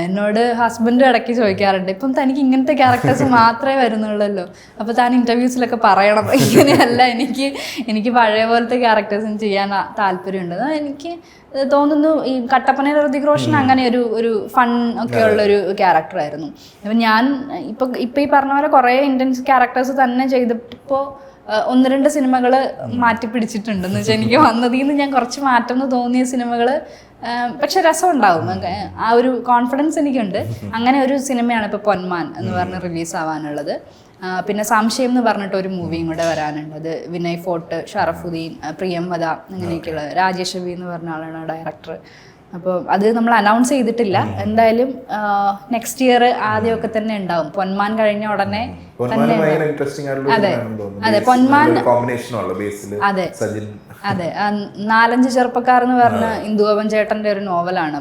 എന്നോട് ഹസ്ബൻഡ് ഇടയ്ക്ക് ചോദിക്കാറുണ്ട്, ഇപ്പം തനിക്ക് ഇങ്ങനത്തെ ക്യാരക്ടേഴ്സ് മാത്രമേ വരുന്നുള്ളല്ലോ, അപ്പോൾ താൻ ഇൻ്റർവ്യൂസിലൊക്കെ പറയണം, ഇങ്ങനെയല്ല എനിക്ക് പഴയ പോലത്തെ ക്യാരക്ടേഴ്സും ചെയ്യാൻ താല്പര്യമുണ്ട്. എനിക്ക് തോന്നുന്നു ഈ കട്ടപ്പനയിൽ ഋതിക് റോഷൻ അങ്ങനെ ഒരു ഫൺ ഒക്കെ ഉള്ളൊരു ക്യാരക്ടറായിരുന്നു. അപ്പം ഞാൻ ഇപ്പം ഈ പറഞ്ഞ പോലെ കുറേ ഇൻറ്റൻസ് ക്യാരക്ടേഴ്സ് തന്നെ ചെയ്തപ്പോൾ 1-2 സിനിമകൾ മാറ്റി പിടിച്ചിട്ടുണ്ടെന്ന് വെച്ചാൽ എനിക്ക് വന്നതിൽ നിന്ന് ഞാൻ കുറച്ച് മാറ്റം എന്ന് തോന്നിയ സിനിമകൾ, പക്ഷെ രസമുണ്ടാവും, ആ ഒരു കോൺഫിഡൻസ് എനിക്കുണ്ട്. അങ്ങനെ ഒരു സിനിമയാണ് ഇപ്പോൾ പൊന്മാൻ എന്ന് പറഞ്ഞ് റിലീസാവാനുള്ളത്. പിന്നെ സംശയം എന്ന് പറഞ്ഞിട്ട് ഒരു മൂവിയും കൂടെ വരാനുള്ളത്. വിനയ് ഫോർട്ട്, ഷറഫുദ്ദീൻ, പ്രിയംവദ, അങ്ങനെയൊക്കെയുള്ള രാജേഷ് അബി എന്ന് പറഞ്ഞ ആളാണ് ഡയറക്ടർ. അപ്പോൾ അത് നമ്മൾ അനൗൺസ് ചെയ്തിട്ടില്ല. എന്തായാലും നെക്സ്റ്റ് ഇയർ ആദ്യമൊക്കെ തന്നെ ഉണ്ടാവും. പൊന്മാൻ കഴിഞ്ഞ ഉടനെ തന്നെ. അതെ, പൊന്മാൻ അതെ 4-5 ചെറുപ്പക്കാർ എന്ന് പറഞ്ഞ ഇന്ദുവൻ ചേട്ടൻ്റെ ഒരു നോവലാണ്